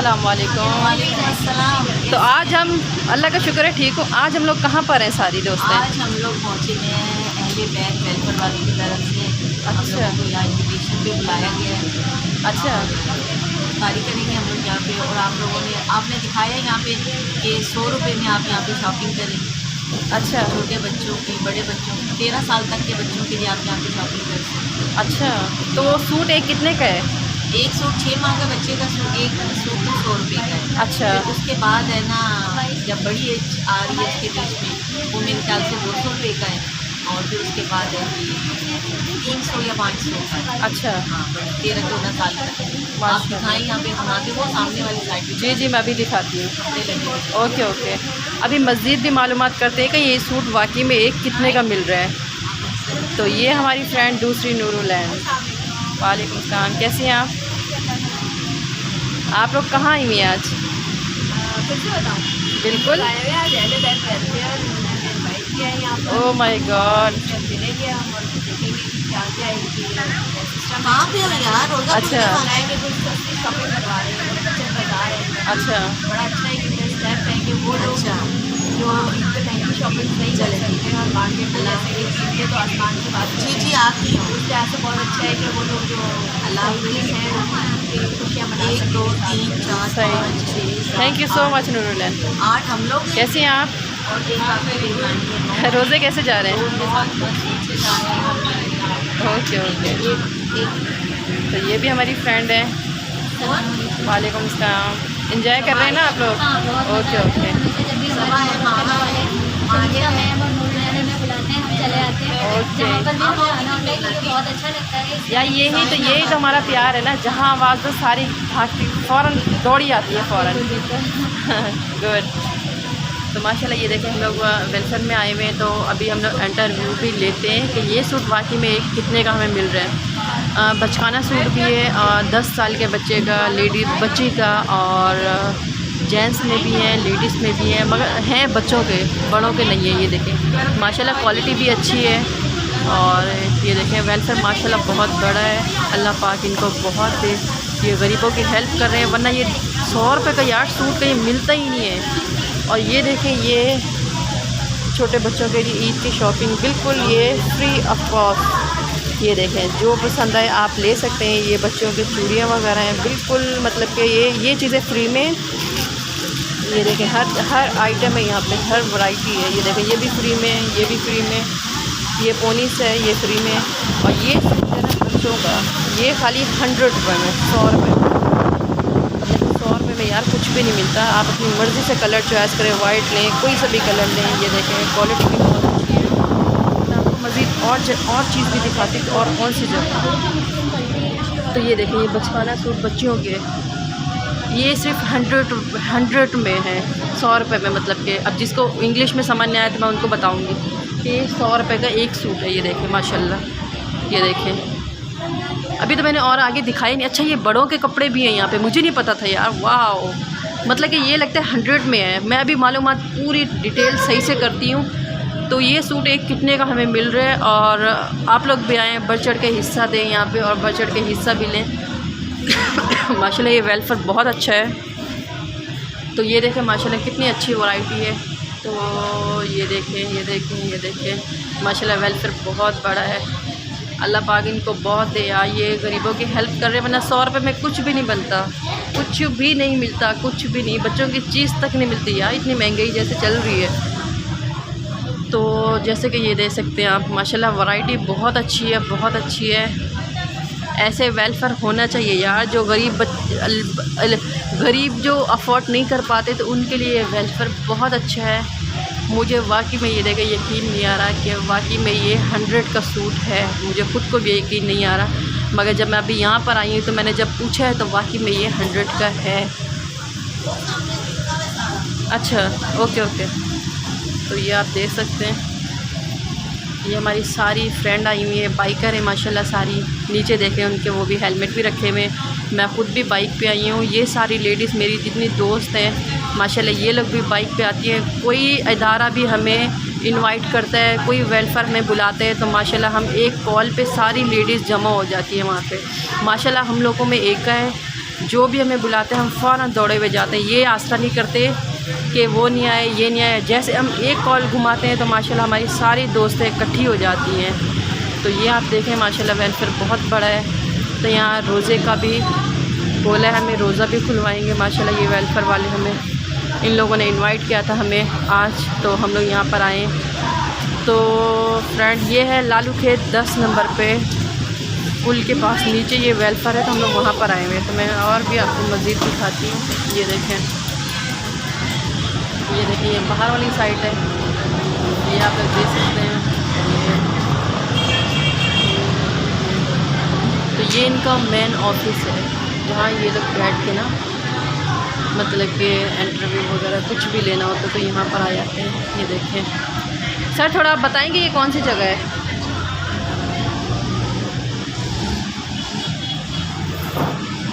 अस्सलाम वालेकुम। वालेकुम अस्सलाम। तो आज हम अल्लाह का शुक्र है ठीक हो। आज हम लोग कहाँ पर हैं सारी दोस्तें? आज हम लोग पहुँचे हैं अहले बैत वेलफेयर वालों की तरफ से। अच्छा। हम लोगों को यहाँ इन्विटेशन पे बुलाया गया है। अच्छा। तारी करेंगे हम लोग यहाँ पे, और आप लोगों ने आपने दिखाया यहाँ पे कि 100 रुपये में आप यहाँ पे शॉपिंग करें। अच्छा। छोटे बच्चों की, बड़े बच्चों की, 13 साल तक के बच्चों के लिए आप यहाँ पे शॉपिंग कर सकते हैं। अच्छा, तो वो सूट एक कितने का है? एक सूट 6 माह का बच्चे का सूट, एक सूट तो 100 रुपये का है। अच्छा। फिर उसके बाद है ना, जब बड़ी एज आ रही है उसके बीच में, वो मेरे ख्याल से 200 रुपये का है। और फिर उसके बाद है कि 300 या 500 का है। अच्छा। हाँ, बड़ी 13-14 साल तक है। आप माशाल्लाह। दिखाएँ यहाँ पे हम आगे वो सामने वाली साइड पे। जी जी, मैं अभी दिखाती हूँ। कपड़े लगे हुए हैं। Okay okay. अभी मज़ीद भी मालूमात करते हैं कि ये सूट वाकई में एक कितने का मिल रहा है। तो ये हमारी फ्रेंड दूसरी नूरुलैन। वालेकुम सलाम, कैसी हैं आप? आप लोग कहाँ आई हुई हैं आज? बिल्कुल। Oh my God. कहाँ पे हो यार? रोज़ा अच्छा। बनाएंगे कुछ सस्ती शॉपिंग करवा रहे हैं, बच्चे बता रहे हैं। अच्छा। बड़ा अच्छा है कि स्टेप है कि वो लोग जो महंगी शॉपिंग नहीं कर सकते हैं और मार्केट में जैसे कि चीज़ें तो आसमान से बात। जी जी, आती हूँ। उस लिहाज से बहुत अच्छा है कि वो लोग जो अल्लाह हैं उनकी खुशियाँ मना 1 2 3 4 5 6 थैंक यू सो मच नूरुलैन। 8 हम लोग हैं। कैसी हैं आप? और एक आपकी मेहमानी रोज़े कैसे जा रहे हैं? उनके साथ बस नीचे जा रहे हैं। Okay okay. एक तो ये भी हमारी फ्रेंड है। वालेकुम सलाम। एंजॉय कर रहे हैं ना आप लोग? Okay okay. सभा है, मामा है, आगे है। ओके बहुत अच्छा लगता है यार, यही तो हमारा प्यार है ना, जहाँ आवाज़ दो सारी भागती फ़ौरन दौड़ी आती है फ़ौरन। गुड। तो माशाल्लाह ये देखें हम लोग वेलफेयर में आए हुए हैं, तो अभी हम लोग इंटरव्यू भी लेते हैं कि ये सूट वाकई में एक कितने का हमें मिल रहा है। बचकाना सूट भी है 10 साल के बच्चे का, लेडीज़ बच्ची का, और जेंट्स में भी हैं, लेडीज़ में भी हैं, मगर हैं बच्चों के, बड़ों के नहीं है। ये देखें माशाल्लाह क्वालिटी भी अच्छी है। और ये देखें वेलफेयर माशाल्लाह बहुत बड़ा है। अल्लाह पाक इनको बहुत ये गरीबों की हेल्प कर रहे हैं, वरना ये 100 रुपये का यार सूट कहीं मिलता ही नहीं है। और ये देखें ये छोटे बच्चों के लिए ईद की शॉपिंग बिल्कुल ये फ्री ऑफ कॉस्ट। ये देखें जो पसंद आए आप ले सकते हैं। ये बच्चों के चूड़ियाँ वगैरह हैं बिल्कुल, मतलब कि ये चीज़ें फ्री में। ये देखें हर आइटम है यहाँ पे, हर वैरायटी है। ये देखें ये भी फ्री में, ये भी फ्री में। ये पोनीस है, ये फ्री में। और ये सूट है ना बच्चों का, ये खाली 100 रुपये में, 100 रुपये में। 100 रुपये में यार कुछ भी नहीं मिलता। आप अपनी मर्ज़ी से कलर चॉइस करें, वाइट लें, कोई सा भी कलर लें। ये देखें क्वालिटी भी बहुत अच्छी है। मैं आपको मज़ीद और चीज़ भी दिखाती हूँ, और कौन सी जगह। तो ये देखें ये बचकाना सूट बच्चियों के, ये सिर्फ 100 में है, 100 रुपये में। मतलब कि अब जिसको इंग्लिश में समझ नहीं आया तो मैं उनको बताऊँगी कि 100 रुपये का एक सूट है। ये देखें माशाल्लाह, ये देखें। अभी तो मैंने और आगे दिखाई नहीं। अच्छा ये बड़ों के कपड़े भी हैं यहाँ पे, मुझे नहीं पता था यार। वाह, मतलब कि ये लगता है 100 में है। मैं अभी मालूमात पूरी डिटेल सही से करती हूँ। तो ये सूट एक कितने का हमें मिल रहा है, और आप लोग भी आएँ, बढ़ चढ़ के हिस्सा दें यहाँ पे, और बढ़ चढ़ के हिस्सा भी लें। माशाल्लाह ये वेलफेयर बहुत अच्छा है। तो ये देखें माशाल्लाह कितनी अच्छी वैरायटी है। तो ये देखें माशाल्लाह वेलफेयर बहुत बड़ा है। अल्लाह पाक इनको बहुत दे यार, ये गरीबों की हेल्प कर रहे हैं, वरना 100 रुपये में कुछ भी नहीं बनता, कुछ भी नहीं मिलता, कुछ भी नहीं। बच्चों की चीज़ तक नहीं मिलती यार, इतनी महंगाई जैसे चल रही है। तो जैसे कि ये दे सकते हैं आप, माशाल्लाह वैरायटी बहुत अच्छी है, बहुत अच्छी है। ऐसे वेलफेयर होना चाहिए यार। जो गरीब जो अफोर्ड नहीं कर पाते, तो उनके लिए वेलफेयर बहुत अच्छा है। मुझे वाकई में ये देखें यकीन नहीं आ रहा कि वाकई में ये 100 का सूट है। मुझे ख़ुद को भी यकीन नहीं आ रहा, मगर जब मैं अभी यहाँ पर आई हूँ तो मैंने जब पूछा है तो वाकई में ये 100 का है। अच्छा ओके ओके। तो ये आप देख सकते हैं, ये हमारी सारी फ्रेंड आई हुई है, बाइकर है माशाल्लाह सारी। नीचे देखें उनके वो भी हेलमेट भी रखे हुए हैं। मैं ख़ुद भी बाइक पे आई हूँ। ये सारी लेडीज़ मेरी जितनी दोस्त हैं माशाल्लाह ये लोग भी बाइक पे आती हैं। कोई इदारा भी हमें इनवाइट करता है, कोई वेलफेयर में बुलाते हैं, तो माशाल्लाह हम एक कॉल पे सारी लेडीज़ जमा हो जाती है वहाँ पे। माशाल्लाह हम लोगों में एक है जो भी हमें बुलाते हैं हम फ़ौरन दौड़े हुए जाते हैं। ये आस्था नहीं करते कि वो नहीं आए, ये नहीं आए। जैसे हम एक कॉल घुमाते हैं तो माशाल्लाह हमारी सारी दोस्तें इकट्ठी हो जाती हैं। तो ये आप देखें माशाल्लाह वेलफेयर बहुत बड़ा है। तो यहाँ रोज़े का भी बोला है, हमें रोज़ा भी खुलवाएंगे माशाल्लाह। ये वेलफेयर वाले हमें इन लोगों ने इनवाइट किया था हमें आज, तो हम लोग यहाँ पर आए। तो फ्रेंड ये है लालू खेत 10 नंबर पे पुल के पास नीचे ये वेलफेयर है, तो हम लोग वहाँ पर आए हुए हैं। तो मैं और भी आपको मज़ीद दिखाती हूँ। ये देखें, ये बाहर वाली साइड है, ये आप लोग देख सकते हैं। तो ये इनका मेन ऑफिस है जहाँ ये लोग बैठ के ना मतलब कि इंटरव्यू वगैरह कुछ भी लेना होता तो यहाँ पर आ जाते हैं। ये देखें सर, थोड़ा आप बताएंगे ये कौन सी जगह है?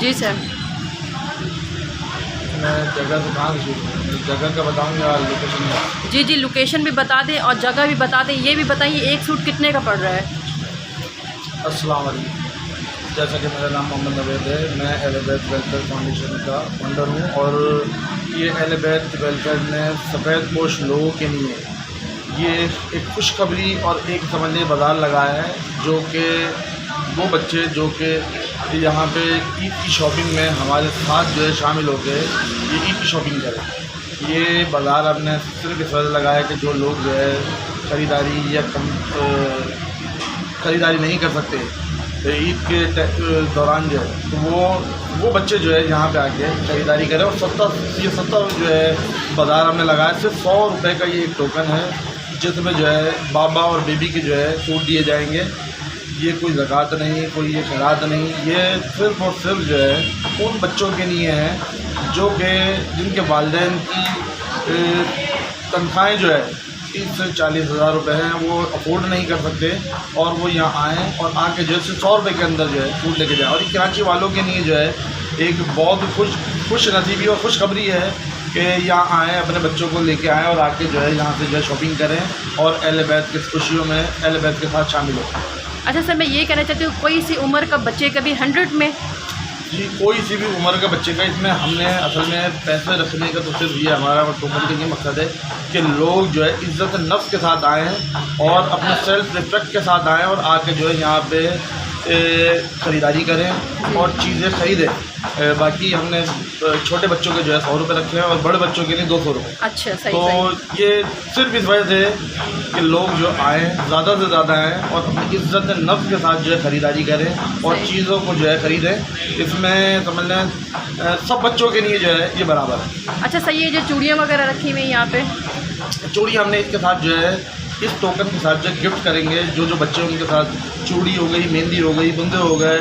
जी सर। मैं जगह तो कहाँ से जगह का बताऊँगा, लोकेशन का? जी जी, लोकेशन भी बता दें और जगह भी बता दें। ये भी बताइए एक सूट कितने का पड़ रहा है? अस्सलाम वालेकुम। जैसा कि मेरा नाम मोहम्मद नवेद है, मैं एलिबैत वेलफेयर फाउंडेशन का फाउंडर हूँ। और ये एलिबैत वेलफेयर ने सफ़ेद पोश लोगों के लिए ये एक खुशखबरी और एक समझने बाज़ार लगाया है, जो कि वो बच्चे जो कि यहाँ पे ईद की शॉपिंग में हमारे साथ जो है शामिल हो गए, ये ईद की शॉपिंग करें। ये बाज़ार हमने सिर्फ इस वजह लगाया है कि जो लोग जो है ख़रीदारी या कम ख़रीदारी नहीं कर सकते ईद के दौरान जो है, तो वो बच्चे जो है यहाँ पे आके ख़रीदारी करें। और सस्ता जो है बाज़ार हमने लगाया, सिर्फ 100 रुपये का ये एक टोकन है, जिसमें जो है बाबा और बेबी के जो है सूट दिए जाएंगे। ये कोई ज़कात नहीं, कोई ये खैरात नहीं, ये सिर्फ़ और सिर्फ जो है उन बच्चों के लिए है जो कि जिनके वालिदैन की तनख्वाहें जो है 30 से 40 हज़ार रुपये हैं, वो अफोर्ड नहीं कर सकते और वो यहाँ आएँ और आके जो है 100 रुपये के अंदर जो है फूड लेके जाएँ। और ये कराची वालों के लिए जो है एक बहुत खुश नसीबी और खुशखबरी है कि यहाँ आएँ, अपने बच्चों को लेके आएँ और आके जो है यहाँ से जो है शॉपिंग करें और एलिबैत की खुशियों में एलिबैत के साथ शामिल हों। अच्छा सर, मैं ये कहना चाहती हूँ कोई सी उम्र का बच्चे का भी 100 में? जी, कोई सी भी उम्र का बच्चे का। इसमें हमने असल में पैसे रखने का तो सिर्फ ये हमारा टोकन का ये मकसद है कि लोग जो है इज़्ज़त नफ्स के साथ आएँ और अपने सेल्फ रिस्पेक्ट के साथ आएँ और आके जो है यहाँ पे ख़रीदारी करें और चीज़ें ख़रीदें। बाकी हमने छोटे बच्चों के जो है 100 रुपये रखे हैं और बड़े बच्चों के लिए 200 रुपये। अच्छा, सही। तो ये सिर्फ इस वजह से कि लोग जो आएँ ज़्यादा से ज़्यादा आएँ और अपनी इज़्ज़त नफ्स के साथ जो है ख़रीदारी करें और चीज़ों को जो है ख़रीदें। इसमें समझ लें सब बच्चों के लिए जो है ये बराबर है। अच्छा सही है, जो चूड़ियाँ वगैरह रखी हुई हैं यहाँ पे, चूड़ी हमने इसके साथ जो है इस टोकन के साथ जो गिफ्ट करेंगे, जो बच्चे उनके साथ चूड़ी हो गई, मेहंदी हो गई, बुंदे हो गए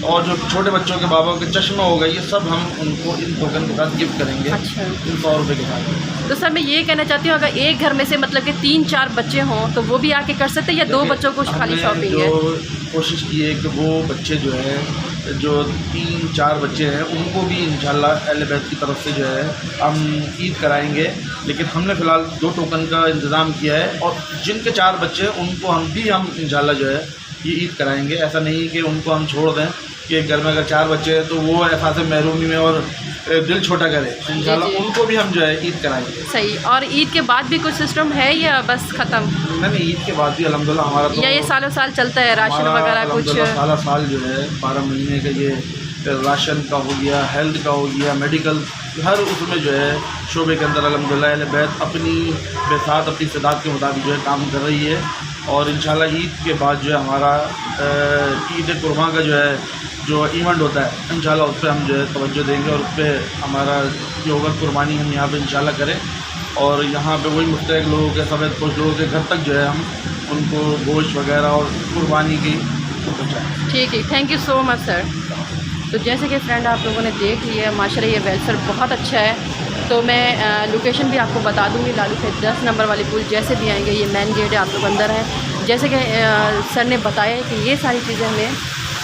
और जो छोटे बच्चों के बाबा के चश्मा हो गए, ये सब हम उनको इन टोकन के साथ गिफ्ट करेंगे। अच्छा। इन 100 रुपये के साथ। तो सर मैं ये कहना चाहती हूँ अगर एक घर में से मतलब कि 3-4 बच्चे हों तो वो भी आके कर सकते हैं या 2 बच्चों को खाली शॉपिंग है? कोशिश की है कि वो बच्चे जो हैं, जो 3-4 बच्चे हैं, उनको भी इंशाल्लाह एलिबैत की तरफ से जो है हम ईद कराएंगे। लेकिन हमने फ़िलहाल 2 टोकन का इंतज़ाम किया है और जिनके 4 बच्चे हैं उनको हम इंशाल्लाह जो है ये ईद कराएंगे। ऐसा नहीं कि उनको हम छोड़ दें कि एक घर में अगर 4 बच्चे हैं तो वो ऐसा से महरूमी में और दिल छोटा करे। इंशाल्लाह उनको भी हम जो है ईद कराएंगे। सही। और ईद के बाद भी कुछ सिस्टम है या बस ख़त्म? नहीं, ईद के बाद भी अल्हम्दुलिल्लाह हमारा तो या ये सालों साल चलता है राशन वगैरह कुछ? साल जो है 12 महीने का ये राशन का हो गया, हेल्थ का हो गया, मेडिकल, हर उसमें जो है शोबे के अंदर अल्हम्दुलिल्लाह एलिबैत अपनी बेसात अपनी इस्तेदाद के मुताबिक जो है काम कर रही है। और इंशाल्लाह ईद के बाद जो है हमारा ईद कुर्बान का जो इवेंट होता है इंशाल्लाह उस पर हम जो है तवज्जो देंगे और उस पर हमारा जो होगा कुर्बानी हम यहाँ पे इंशाल्लाह करें और यहाँ पे वही मुस्तैक लोगों के सफ़ेद पोश लोगों के घर तक जो है हम उनको गोश्त वगैरह और कुर्बानी की पहुँचाएँ। ठीक है, thank you so much sir. तो जैसे कि फ्रेंड आप लोगों ने देख लिया माशाल्लाह ये वेलफेयर बहुत अच्छा है। तो मैं लोकेशन भी आपको बता दूँगी, लालू खेत 10 नंबर वाली पुल जैसे भी आएंगे ये मेन गेट है, आप लोग अंदर है। जैसे कि सर ने बताया कि ये सारी चीज़ें हमें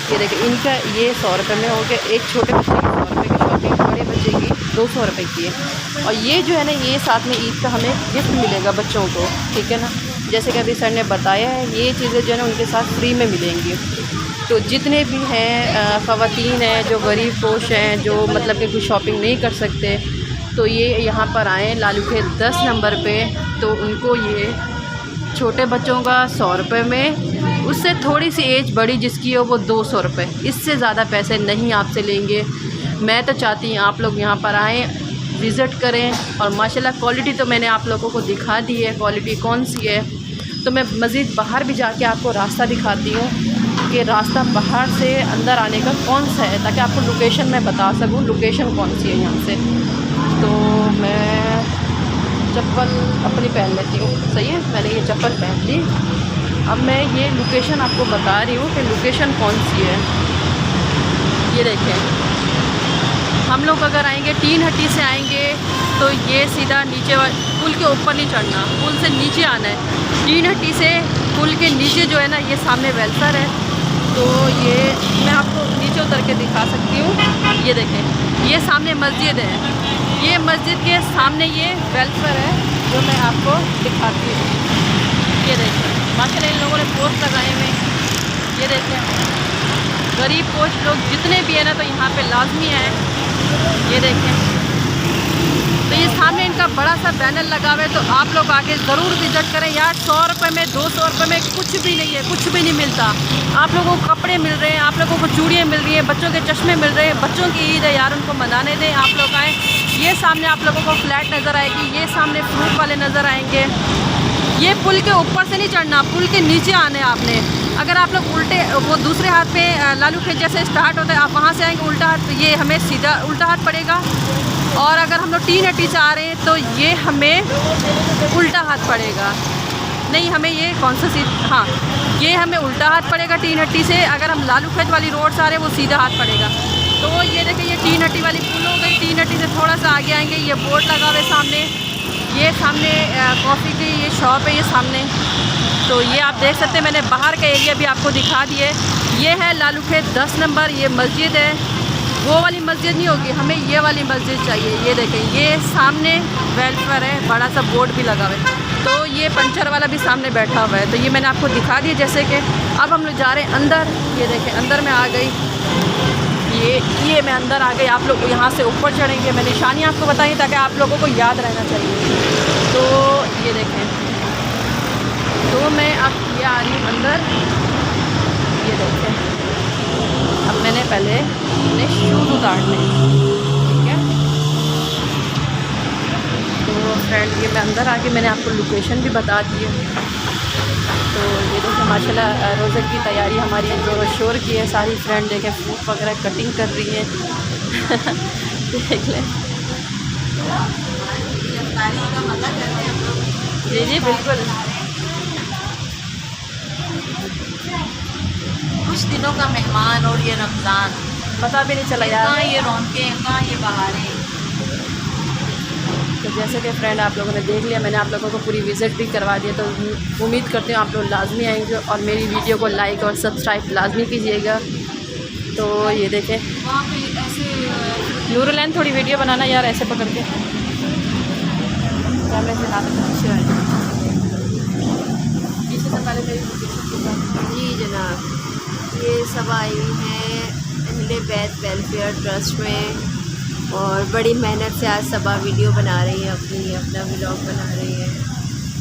ये देखिए इनका ये 100 रुपये में हो गया, एक छोटे बच्चे की 100 रुपये की शॉपिंग, बड़े बच्चे की 200 रुपये की है। और ये जो है ना ये साथ में ईद का हमें गिफ्ट मिलेगा बच्चों को, ठीक है ना। जैसे कि अभी सर ने बताया है ये चीज़ें जो है ना उनके साथ फ्री में मिलेंगी। तो जितने भी हैं ख़वातीन हैं जो गरीब पोश हैं, जो मतलब कि कुछ शॉपिंग नहीं कर सकते, तो ये यहाँ पर आएँ लालू के 10 नंबर पे। तो उनको ये छोटे बच्चों का 100 रुपये में, उससे थोड़ी सी एज बड़ी जिसकी हो वो 200 रुपये, इससे ज़्यादा पैसे नहीं आपसे लेंगे। मैं तो चाहती हूँ आप लोग यहाँ पर आएँ, विज़िट करें। और माशाल्लाह क्वालिटी तो मैंने आप लोगों को दिखा दी है, क्वालिटी कौन सी है। तो मैं मज़ीद बाहर भी जाके आपको रास्ता दिखाती हूँ कि रास्ता बाहर से अंदर आने का कौन सा है, ताकि आपको लोकेशन मैं बता सकूँ लोकेशन कौन सी है यहाँ से। तो मैं चप्पल अपनी पहन लेती हूँ, सही है, मैंने ये चप्पल पहन ली। अब मैं ये लोकेशन आपको बता रही हूँ कि लोकेशन कौन सी है। ये देखें, हम लोग अगर आएंगे टीन हट्टी से आएंगे तो ये सीधा नीचे पुल के ऊपर नहीं चढ़ना, पुल से नीचे आना है। टीन हट्टी से पुल के नीचे जो है ना, ये सामने वेलफेयर है। तो ये मैं आपको नीचे उतर के दिखा सकती हूँ। ये देखें, ये सामने मस्जिद है, ये मस्जिद के सामने ये वेलफेयर है जो मैं आपको दिखाती हूँ। ये देखें, माशाल्लाह इन लोगों ने पोस्ट लगाए हुए। ये देखें, गरीब पोस्ट लोग जितने भी हैं ना, तो यहाँ पे लाजमी है। ये देखें, तो ये सामने इनका बड़ा सा बैनर लगा हुआ है, तो आप लोग आके ज़रूर विज़िट करें यार। 100 रुपये में, 200 रुपये में कुछ भी नहीं है, कुछ भी नहीं मिलता। आप लोगों को कपड़े मिल रहे हैं, आप लोगों को चूड़ियाँ मिल रही हैं, बच्चों के चश्मे मिल रहे हैं। बच्चों की ईद है यार, उनको मनाने दें। आप लोग आएँ। ये सामने आप लोगों को फ्लैट नज़र आएगी, ये सामने फ्रूट वाले नज़र आएंगे। ये पुल के ऊपर से नहीं चढ़ना, पुल के नीचे आने आपने। अगर आप लोग उल्टे वो दूसरे हाथ पे लालू खेत जैसे स्टार्ट होता है, आप वहाँ से आएंगे उल्टा हाथ, तो ये हमें सीधा उल्टा हाथ पड़ेगा। और अगर हम लोग टीन हट्टी से आ रहे हैं तो ये हमें उल्टा हाथ पड़ेगा। नहीं, हमें ये कौन सा हाँ, ये हमें उल्टा हाथ पड़ेगा टीन हट्टी से। अगर हम लालू खेत वाली रोड से आ रहे हैं वो सीधा हाथ पड़ेगा। तो ये देखिए, ये टीन हट्टी वाली पुल हो गई। टीन हट्टी से थोड़ा सा आगे आएंगे, ये बोर्ड लगा हुआ है सामने। ये सामने कॉफ़ी की ये शॉप है, ये सामने। तो ये आप देख सकते हैं, मैंने बाहर का एरिया भी आपको दिखा दिए। ये है लालू खेत 10 नंबर, ये मस्जिद है। वो वाली मस्जिद नहीं होगी, हमें ये वाली मस्जिद चाहिए। ये देखें, ये सामने वेलफेयर है, बड़ा सा बोर्ड भी लगा हुआ है। तो ये पंचर वाला भी सामने बैठा हुआ है। तो ये मैंने आपको दिखा दिया। जैसे कि अब हम लोग जा रहे हैं अंदर। ये देखें, अंदर में आ गई। ये मैं अंदर आ गई। आप लोग यहाँ से ऊपर चढ़ेंगे, मैं निशानी आपको बताई ताकि आप लोगों को याद रहना चाहिए। तो ये देखें, तो मैं अब ये आ रही हूँ अंदर। ये देखें, अब मैंने पहले अपने शूज़ उतारने, ठीक है। तो फ्रेंड, ये मैं अंदर आके मैंने आपको लोकेशन भी बता दी है। तो ये देखें, माशाल्लाह रोज़े की तैयारी हमारी ज़ोर शोर की है। सारी फ्रेंड देखें फ्रूट वगैरह कटिंग कर रही है। देख लें। जी जी बिल्कुल। कुछ दिनों का मेहमान और ये रमज़ान, पता भी नहीं चला यार, कहाँ ये रौनकें, कहाँ ये बहारें। तो जैसे कि फ्रेंड आप लोगों ने देख लिया, मैंने आप लोगों को पूरी विज़िट भी करवा दिया। तो उम्मीद करती हूँ आप लोग लाजमी आएंगे और मेरी वीडियो को लाइक और सब्सक्राइब लाजमी कीजिएगा। तो ये देखें, वहाँ पे ऐसे नूरुलैन थोड़ी वीडियो बनाना यार, ऐसे पकड़ के कैमरे से हाथ पीछे आ जाए। पीछे से पहले मेरी जी जनाब, ये सब आई हैं अहले बैत वेलफेयर ट्रस्ट में और बड़ी मेहनत से आज सबा वीडियो बना रही है, अपना व्लॉग बना रही है।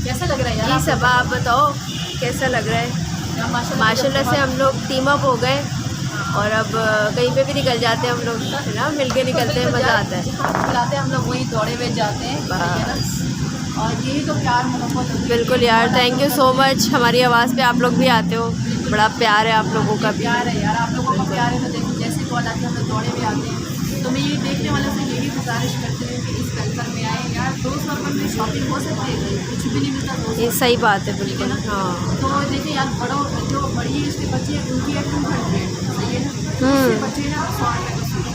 कैसा लग रहा है यार? जी सबा, आप बताओ कैसा लग रहा है? माशाल्लाह से हम लोग टीम अप हो गए और अब कहीं पे भी निकल जाते हैं हम लोग, है ना, मिलके निकलते हैं, मज़ा आता है। बुलाते हैं हम लोग, वहीं दौड़े हुए जाते हैं बस। और यही तो प्यार मोहब्बत। बिल्कुल यार, थैंक यू सो मच। हमारी आवाज़ पे आप लोग भी आते हो, बड़ा प्यार है आप लोगों का भी। प्यार है यार, आप लोगों का प्यार है। तो देखो जैसे कॉल आते हैं हम लोग दौड़े हुए आते हैं। तो मैं ये देखने वालों से यही गुजारिश करती हूँ कि इस वेलफेयर में आए यार। 200 रुपये में शॉपिंग हो सकती है, कुछ भी नहीं मिलता 200। ये सही बात है बिल्कुल। हाँ, तो देखिए यार, बड़ों जो बड़ी एज के बच्चे हैं उनकी है 200, सही है ना। उससे बच्चे ना 100 रुपये का सूट।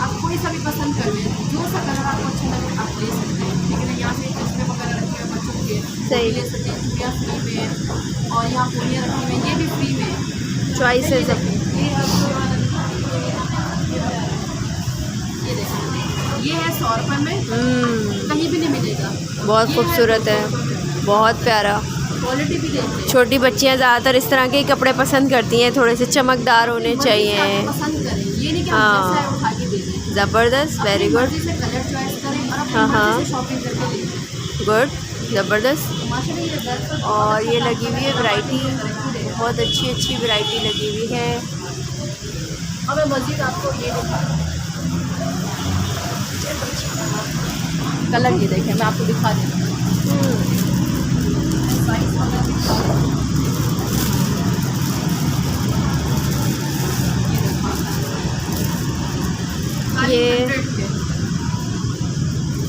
आप कोई सा भी पसंद कर लें, जो सा कलर आपको अच्छा लगे आप ले सकते हैं। लेकिन यहाँ से चश्मे वगैरह रखे हैं बच्चों के, सही ले सकते हैं। चुड़ियाँ फ्री में, और यहाँ पूड़ियाँ रखी हुई हैं, ये भी फ्री में। चॉइसेस है। ये है 100 रुपये में, कहीं भी नहीं मिलेगा। बहुत खूबसूरत है, बहुत प्यारा। क्वालिटी भी देख लें। छोटी बच्चियाँ ज़्यादातर इस तरह के ही कपड़े पसंद करती हैं, थोड़े से चमकदार होने चाहिए। पसंद करें, ये नहीं कि हम हाँ। जैसा है उठा के दे दें। ज़बरदस्त, वेरी गुड, मर्जी से कलर चॉइस करें और अपनी हाँ, हाँ। मर्जी से शॉपिंग करके लें। गुड, ज़बरदस्त। तो माशाल्लाह ये दर पर और ये लगी हुई है वैरायटी, बहुत अच्छी अच्छी वैरायटी लगी हुई है। और मैं मज़ीद आपको ये दिखा कलर ये देखें, मैं आपको दिखा देती हूँ साइज वगैरह दिखा देती हूँ। ये 100 के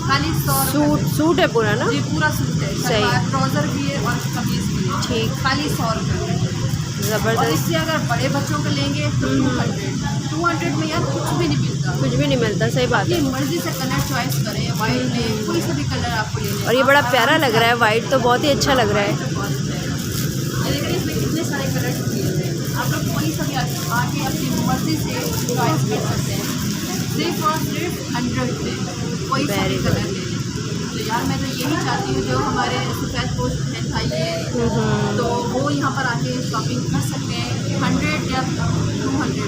खाली 100 सूट है पूरा ना? जी पूरा सूट है, सही। ट्राउज़र भी है और कमीज़ भी है। ठीक, खाली 100 रुपये में। और ज़बरदस्त। इससे अगर बड़े बच्चों को लेंगे तो 200 में यार कुछ भी नहीं मिलता। कुछ भी नहीं मिलता, सही बात अपनी है। मर्जी से कलर चॉइस करें, वाइट में कोई सा भी कलर आपको ले लें। और ये बड़ा प्यारा लग रहा है, वाइट तो बहुत ही अच्छा लग रहा है। लेकिन इसमें कितने सारे कलर दिए हुए हैं, आप लोग कोई सा भी आके अपनी मर्जी से चॉइस कर सकते हैं। सिर्फ और सिर्फ 100 में कोई सा भी कलर ले लें। तो यार मैं तो यही चाहती हूँ जो हमारे सफ़ेद पोस्ट बहन भाई है तो वो यहाँ पर आके शॉपिंग कर सकते हैं 100 या 200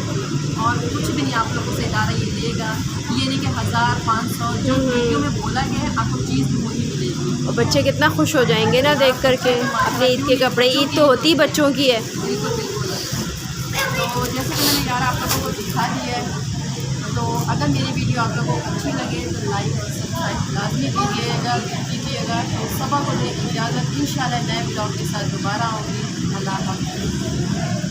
और कुछ भी नहीं आप लोगों से इदारा ये लेगा। ये नहीं कि 1000 500 जो वीडियो में बोला गया है आपको चीज़ भी वही मिलेगी। और बच्चे कितना खुश हो जाएंगे ना देख करके अपने ईद के कपड़े। ईद तो होती ही बच्चों की है। बिल्कुल बिल्कुल। तो जैसे कि मैंने यार आप लोगों को दिखा दिया है, तो अगर मेरी वीडियो आप लोगों को अच्छी लगे तो लाइक और सब्सक्राइब लाजमी कीजिएगा। तो सबको दे इजाज़त, इंशाल्लाह नए ब्लॉग के साथ दोबारा आऊँगी। अल्लाह हाफ़िज़।